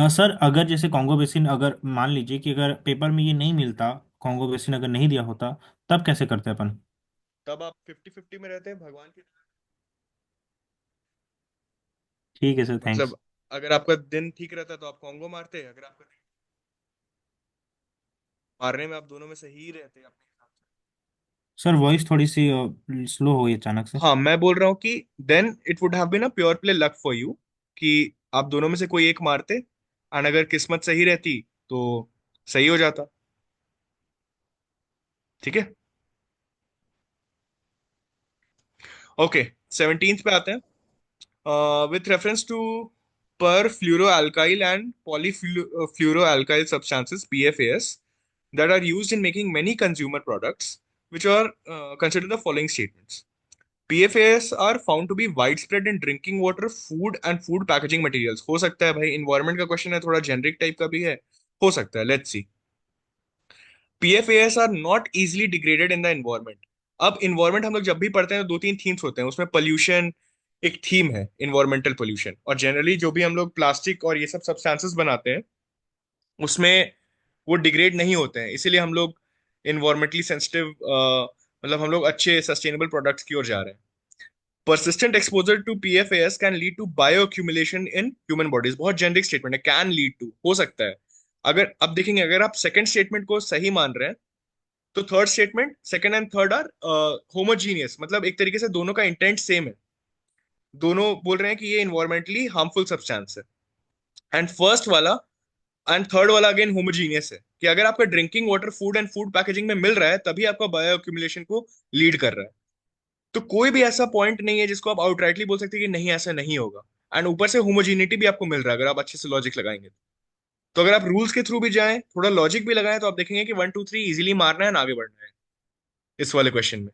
सर अगर जैसे कॉन्गो बेसिन, अगर मान लीजिए कि अगर पेपर में ये नहीं मिलता, कॉन्गो बेसिन अगर नहीं दिया होता, तब कैसे करते अपन? तब आप 50-50 में रहते हैं भगवान की। ठीक है सर, थैंक्स। मतलब अगर आपका दिन ठीक रहता तो आप कॉन्गो मारते, अगर आपका दिन मारने में आप दोनों में से ही रहते अपने हिसाब से। सर वॉइस थोड़ी सी स्लो हो गई अचानक से। हाँ, मैं बोल रहा हूँ कि then it would have been a pure play luck for you कि आप दोनों में से कोई एक मारते एंड अगर किस्मत सही रहती तो सही हो जाता। ठीक है। ओके, 17th पे आते हैं। With reference to perfluoroalkyl and polyfluoroalkyl substances PFAS that are used in making many consumer products which are consider the following statements. PFAS are found to be widespread in drinking water, food and food packaging materials। हो सकता है भाई environment का question है, थोड़ा generic type का भी है, हो सकता है, let's see. PFAS are not easily degraded in the environment. अब इन्वायरमेंट हम लोग जब भी पढ़ते हैं तो दो तीन थीम्स होते हैं उसमें। पोल्यूशन एक थीम है, इन्वायरमेंटल पोल्यूशन, और जनरली जो भी हम लोग प्लास्टिक और ये सब सब्सटेंसेस बनाते हैं उसमें वो डिग्रेड नहीं होते हैं, इसीलिए हम लोग इन्वायरमेंटली सेंसिटिव मतलब हम लोग अच्छे सस्टेनेबल प्रोडक्ट्स की ओर जा रहे हैं। persistent exposure to PFAS can lead to bioaccumulation in human bodies। बहुत जेनरिक स्टेटमेंट है, कैन लीड टू, हो सकता है। अगर अब देखेंगे, अगर आप सेकंड स्टेटमेंट को सही मान रहे हैं तो third statement, second and third are homogeneous, मतलब एक तरीके से दोनों का इंटेंट सेम है। दोनों बोल रहे हैं कि ये इन्वायरमेंटली हार्मफुल सब्सटेंस है। एंड फर्स्ट वाला एंड थर्ड वाला अगेन होमोजीनियस है कि अगर आपका drinking water food and food packaging में मिल रहा है तभी आपका बायो एक्यूमुलेशन को लीड कर रहा है। तो कोई भी ऐसा पॉइंट नहीं है जिसको आप आउटराइटली बोल सकते हैं कि नहीं ऐसा नहीं होगा। एंड ऊपर से होमोजीनिटी भी आपको मिल रहा है अगर आप अच्छे से लॉजिक लगाएंगे। तो अगर आप रूल्स के थ्रू भी जाएं, थोड़ा लॉजिक भी लगाएं, तो आप देखेंगे कि 1 2 3 इजीली मारना है ना आगे बढ़ना है। इस वाले क्वेश्चन में।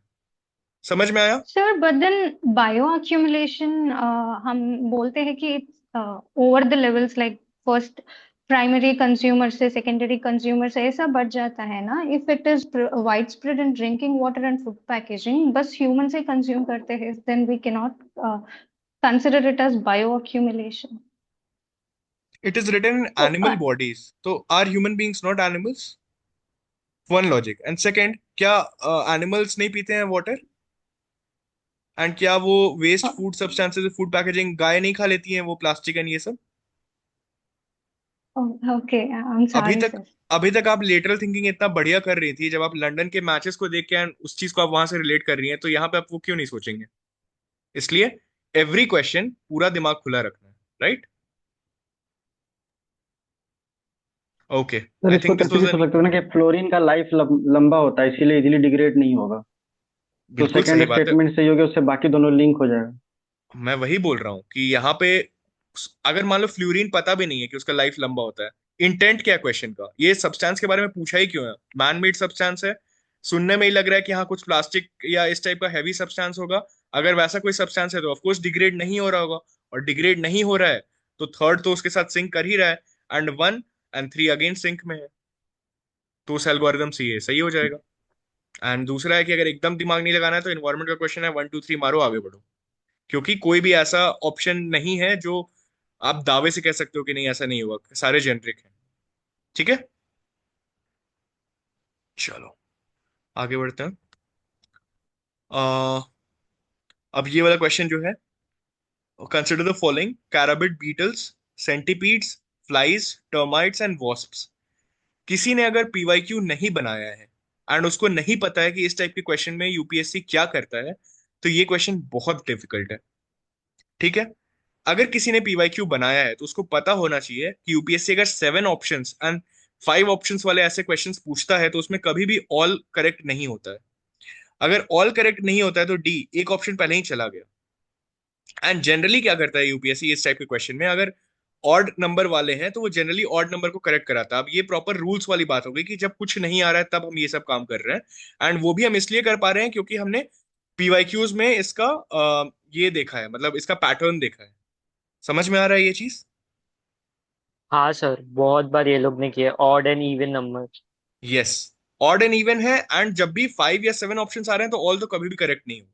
समझ में आया? Sir but then bioaccumulation हम बोलते हैं कि over the levels, like first primary consumer से सेकेंडरी कंज्यूमर से ऐसा बढ़ जाता है ना। If it is widespread in drinking water and food packaging, बस ह्यूमन से कंज्यूम करते हैं, then we can not consider it as bioaccumulation. It is written in तो एनिमल बॉडीज, तो are human beings not animals? One logic. And second, क्या animals नहीं पीते हैं वाटर? एंड क्या वो waste food substances, food packaging गाय नहीं खा लेती हैं वो प्लास्टिक एंड ये सब? ओके, आई एम अभी सॉरी तक सर। अभी तक आप लेटरल थिंकिंग इतना बढ़िया कर रही थी, जब आप लंदन के मैचेस को देख के and उस चीज को आप वहां से रिलेट कर रही हैं, तो यहाँ पे आप वो क्यों नहीं सोचेंगे? इसलिए एवरी क्वेश्चन पूरा दिमाग खुला रखना है, राइट? ओके, सर आई इसको थिंक तो दिस ऐसे वाज भी सोच एन। सकते हो ना कि फ्लोरीन का लाइफ लंबा होता है, इसीलिए इजीली डिग्रेड नहीं होगा। तो बिल्कुल सेकंड सही बात है। स्टेटमेंट सही हो गया, उससे बाकी दोनों लिंक हो जाएगा। मैं वही बोल रहा हूँ कि यहाँ पे अगर मान लो फ्लूरीन पता भी नहीं है कि उसका लाइफ लंबा होता है, इंटेंट क्या है क्वेश्चन का? ये सब्सटेंस के बारे में पूछा ही क्यों है? मैन मेड सब्सटेंस है, सुनने में ही लग रहा है कि हाँ कुछ प्लास्टिक या इस टाइप का हैवी सब्सटेंस होगा। अगर वैसा कोई सब्सटेंस है तो ऑफकोर्स डिग्रेड नहीं हो रहा होगा, और डिग्रेड नहीं हो रहा है तो थर्ड तो उसके साथ सिंक कर ही रहा है, and one and three again sync में है, तो उस एल्गोरिदम से ये सही हो जाएगा। एंड दूसरा है कि अगर एकदम दिमाग नहीं लगाना है तो इन्वायरमेंट का क्वेश्चन है, 1 2 3 मारो आगे बढ़ो, क्योंकि कोई भी ऐसा ऑप्शन नहीं है जो आप दावे से कह सकते हो कि नहीं ऐसा नहीं होगा, सारे जेनरिक हैं। ठीक है, चलो आगे बढ़ते हैं। आ, अब ये वाला क्वेश्चन जो है, consider the following: carabid beetles, centipedes, flies, termites and wasps. किसी ने अगर पीवाईक्यू नहीं बनाया है एंड उसको नहीं पता है कि इस टाइप के क्वेश्चन में यूपीएससी क्या करता है, तो ये क्वेश्चन बहुत डिफिकल्ट है। ठीक है, अगर किसी ने पीवाईक्यू बनाया है तो उसको पता होना चाहिए कि यूपीएससी अगर 7 ऑप्शंस एंड 5 ऑप्शंस वाले ऐसे क्वेश्चंस पूछता है तो उसमें कभी भी ऑल करेक्ट नहीं होता है। अगर ऑल करेक्ट नहीं होता है तो डी, एक ऑप्शन पहले ही चला गया। एंड जनरली क्या करता है यूपीएससी इस टाइप के क्वेश्चन में, अगर ऑड नंबर वाले हैं तो वो जनरली ऑड नंबर को करेक्ट कराता है। अब ये प्रॉपर रूल्स वाली बात हो गई कि जब कुछ नहीं आ रहा है तब हम ये सब काम कर रहे हैं, एंड वो भी हम इसलिए कर पा रहे हैं क्योंकि हमने पीवाईक्यूज में इसका ये देखा है, मतलब इसका पैटर्न देखा है। समझ में आ रहा है ये चीज? हाँ सर, बहुत बार ये लोग ने किया odd and even number. Yes, odd and even है, एंड जब भी 5 या 7 ऑप्शन आ रहे हैं तो ऑल तो कभी भी करेक्ट नहीं होगा।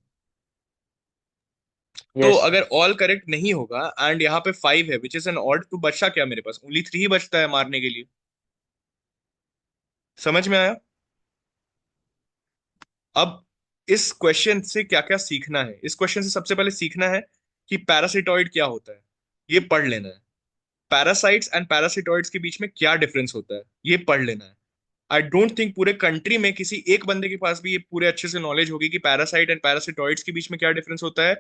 तो यस। अगर ऑल करेक्ट नहीं होगा एंड यहाँ पे 5 है विच इज एन ऑड, तो बचा क्या मेरे पास? ओनली 3 ही बचता है मारने के लिए। समझ में आया? अब इस क्वेश्चन से क्या क्या सीखना है? इस क्वेश्चन से सबसे पहले सीखना है कि पैरासिटॉइड क्या होता है, ये पढ़ लेना है। पैरासाइट्स एंड पैरासिटॉइड्स के बीच में क्या डिफरेंस होता है, ये पढ़ लेना है। आई डोंट थिंक पूरे कंट्री में किसी एक बंदे के पास भी ये पूरे अच्छे से नॉलेज होगी कि पैरासाइट एंड पैरासिटॉइड्स के बीच में क्या डिफरेंस होता है,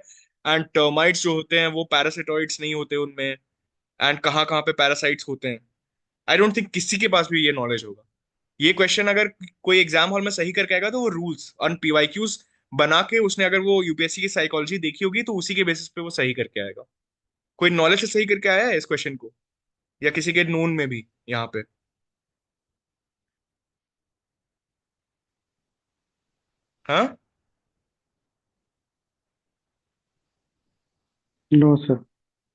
एंड टर्माइट्स जो होते हैं वो पैरासिटॉइड्स नहीं होते उनमें, एंड कहाँ कहाँ पे पैरासाइट्स होते हैं। आई डोंट थिंक किसी के पास भी ये नॉलेज होगा। ये क्वेश्चन अगर कोई एग्जाम हॉल में सही करके आएगा तो वो रूल्स ऑन पीवाईक्यूज बना के, उसने अगर वो यूपीएससी की साइकोलॉजी देखी होगी तो उसी के बेसिस पे वो सही करके आएगा। कोई नॉलेज से सही करके आया है इस क्वेश्चन को, या किसी के नून में भी यहाँ पे? हाँ, नो सर।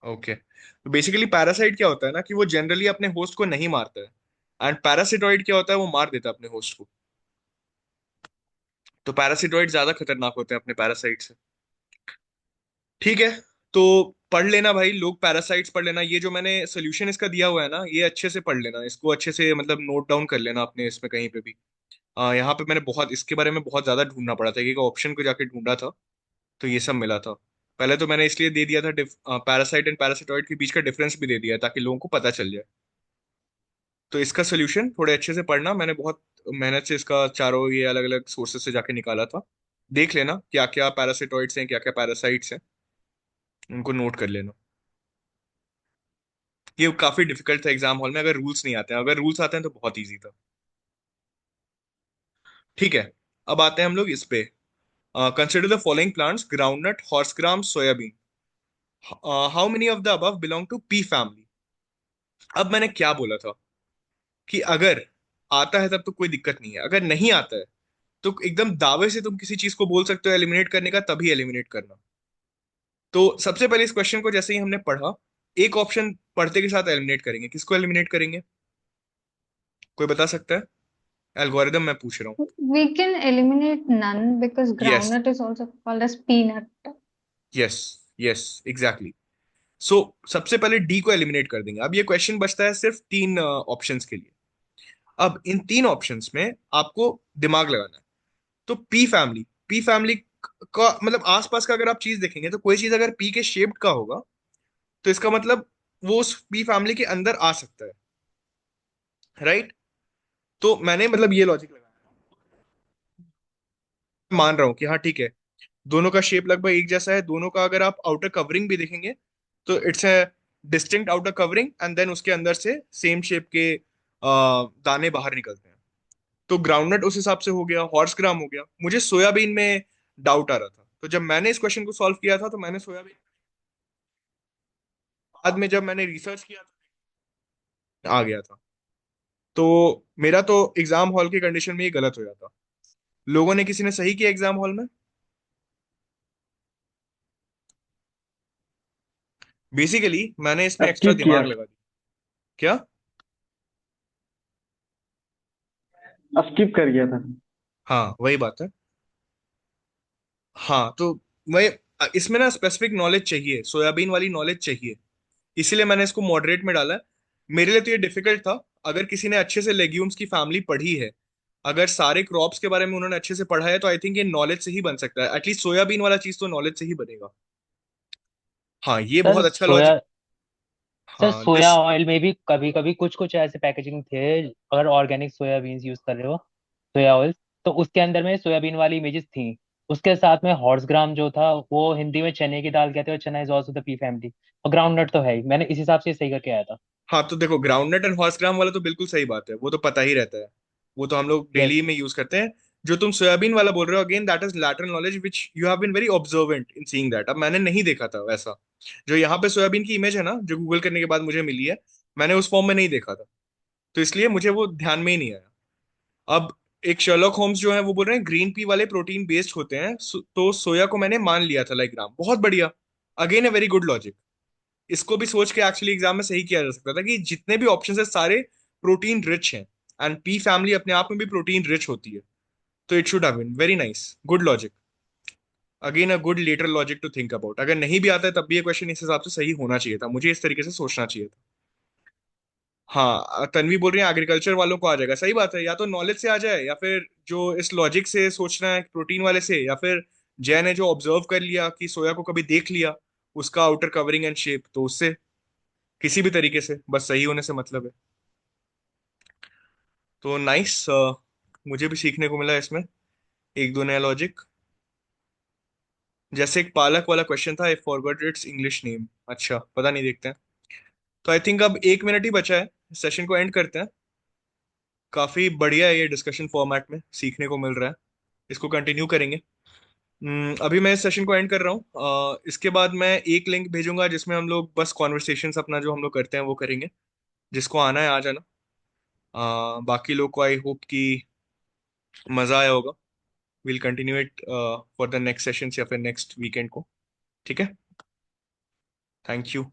ओके। तो बेसिकली पैरासाइट क्या होता है ना, कि वो जनरली अपने होस्ट को नहीं मारता है, एंड पैरासिटॉइड क्या होता है, वो मार देता है अपने होस्ट को। तो पैरासिटॉइड ज्यादा खतरनाक होते हैं अपने पैरासाइट से। ठीक है, तो पढ़ लेना भाई लोग, पैरासाइट्स पढ़ लेना। ये जो मैंने सोल्यूशन इसका दिया हुआ है ना, ये अच्छे से पढ़ लेना, इसको अच्छे से मतलब नोट डाउन कर लेना अपने इसमें कहीं पे भी। यहाँ पे मैंने बहुत इसके बारे में बहुत ज्यादा ढूंढना पड़ा था, एक ऑप्शन को जाके ढूंढा था तो ये सब मिला था। पहले तो मैंने इसलिए दे दिया था पैरासाइट एंड पैरासिटॉइड के बीच का डिफरेंस भी दे दिया ताकि लोगों को पता चल जाए। तो इसका सोल्यूशन थोड़े अच्छे से पढ़ना, मैंने बहुत मेहनत से इसका चारों ये अलग अलग सोर्सेस से जाके निकाला था। देख लेना क्या क्या पैरासिटॉइड्स हैं, क्या क्या पैरासाइट्स हैं, उनको नोट कर लेना। ये काफी डिफिकल्ट था एग्जाम हॉल में, अगर रूल्स नहीं आते हैं, अगर रूल्स आते हैं तो बहुत इजी था। ठीक है, अब आते हैं हम लोग इस पे। Consider the following plants: groundnut, horse gram, soybean. How many of the above belong to pea family? अब मैंने क्या बोला था कि अगर आता है तब तो कोई दिक्कत नहीं है, अगर नहीं आता है तो एकदम दावे से तुम किसी चीज को बोल सकते हो एलिमिनेट करने का, तभी एलिमिनेट करना। तो सबसे पहले इस क्वेश्चन को जैसे ही हमने पढ़ा, एक ऑप्शन पढ़ते के साथ एलिमिनेट करेंगे। किसको एलिमिनेट करेंगे, कोई बता सकता है? एल्गोरिदम मैं पूछ रहा हूँ। We can eliminate none because yes, groundnut is also called as peanut. Yes, yes, exactly. So सबसे पहले डी को एलिमिनेट कर देंगे। अब ये क्वेश्चन बचता है सिर्फ तीन ऑप्शंस के लिए। अब इन तीन ऑप्शंस में आपको दिमाग लगाना है। तो पी फैमिली का मतलब आसपास का अगर आप चीज देखेंगे, तो कोई चीज अगर पी के शेप्ड का होगा, तो इसका मतलब वो उस पी फैमिली के अंदर आ सकता है, राइट? तो मैंने मतलब ये लॉजिक लगाया, मान रहा हूँ कि हाँ ठीक है, दोनों का शेप लगभग एक जैसा है। दोनों का अगर आप आउटर कवरिंग भी देखेंगे, तो it's a distinct outer covering, and then उसके अंदर से सेम शेप के दाने बाहर निकलते हैं। तो ग्राउंडनट उस हिसाब से हो गया, हॉर्स ग्राम हो गया। मुझे सोयाबीन में डाउट आ रहा था, तो जब मैंने इस क्वेश्चन को सॉल्व किया था, तो मैंने सोयाबीन, बाद में जब मैंने रिसर्च किया था, आ गया था। तो मेरा तो एग्जाम हॉल की कंडीशन में ये गलत हो जाता। लोगों ने, किसी ने सही किया एग्जाम हॉल में। बेसिकली मैंने इसमें एक्स्ट्रा स्किप किया। दिमाग लगा दिया। क्या? स्किप कर गया था। हाँ, वही बात है। हाँ, तो मैं, इसमें ना स्पेसिफिक नॉलेज चाहिए, सोयाबीन वाली नॉलेज चाहिए, इसीलिए मैंने इसको मॉडरेट में डाला है। मेरे लिए तो ये डिफिकल्ट था। अगर किसी ने अच्छे से लेग्यूम्स की फैमिली पढ़ी है, अगर सारे क्रॉप्स के बारे में उन्होंने अच्छे से पढ़ा है, तो आई थिंक ये नॉलेज से ही बन सकता है। एटलीस्ट सोयाबीन वाला चीज तो नॉलेज से ही बनेगा। हाँ, ये सर बहुत अच्छा लॉजिक। सोया सर हाँ, सोया दिस। ऑयल में भी कभी कभी कुछ कुछ ऐसे पैकेजिंग थे, अगर ऑर्गेनिक सोयाबीन यूज कर रहे हो, सोया ऑयल, तो उसके अंदर में सोयाबीन वाली इमेजेस थी। उसके साथ में हॉर्स ग्राम जो था वो हिंदी में चने की दाल कहते हैं, और चना is also the P family, और ग्राउंड नट तो है ही। मैंने इस हिसाब से सही करके आया था। हाँ, तो देखो, ग्राउंडनट एंड हॉर्स ग्राम वाला तो बिल्कुल सही बात है, वो तो पता ही रहता है, वो तो हम लोग यस। डेली में यूज करते हैं। जो तुम सोयाबीन वाला बोल रहे हो, again that is lateral knowledge which you have been very observant in seeing that. अब मैंने नहीं देखा था वैसा। जो यहाँ पे सोयाबीन की इमेज है ना, जो गूगल करने के बाद मुझे मिली है, मैंने उस फॉर्म में नहीं देखा था, तो इसलिए मुझे वो ध्यान में ही नहीं आया। अब एक शर्लॉक होम्स जो है वो बोल रहे हैं ग्रीन पी वाले प्रोटीन बेस्ड होते हैं, तो सोया को मैंने मान लिया था लाइक ग्राम, बहुत बढ़िया। Again a very good logic. इसको भी सोच के एक्चुअली एग्जाम में सही किया जा सकता था कि जितने भी ऑप्शन है सारे प्रोटीन रिच हैं, एंड पी फैमिली अपने आप में भी प्रोटीन रिच होती है। तो it should have been very nice, good logic. Again a good later logic to think about. अगर नहीं भी आता है तब भी ये क्वेश्चन इस हिसाब से सही होना चाहिए था, मुझे इस तरीके से सोचना चाहिए था। हाँ, तन्वी बोल रही है एग्रीकल्चर वालों को आ जाएगा, सही बात है। या तो नॉलेज से आ जाए, या फिर जो इस लॉजिक से सोचना है प्रोटीन वाले से, या फिर जय ने जो ऑब्जर्व कर लिया कि सोया को कभी देख लिया, उसका आउटर कवरिंग एंड शेप, तो उससे किसी भी तरीके से बस सही होने से मतलब है। तो नाइस, मुझे भी सीखने को मिला इसमें एक दो नया लॉजिक। जैसे एक पालक वाला क्वेश्चन था, I forgot it's English name. अच्छा, पता नहीं, देखते हैं। तो आई थिंक अब 1 मिनट ही बचा है, सेशन को एंड करते हैं। काफी बढ़िया है ये डिस्कशन फॉर्मेट में, सीखने को मिल रहा है, इसको कंटिन्यू करेंगे। अभी मैं इस सेशन को एंड कर रहा हूँ। इसके बाद मैं एक लिंक भेजूंगा जिसमें हम लोग बस कॉन्वर्सेशंस अपना जो हम लोग करते हैं वो करेंगे। जिसको आना है आ जाना। बाकी लोग को आई होप कि मजा आया होगा। Will continue it for the next session या फिर नेक्स्ट वीकेंड को। ठीक है, थैंक यू।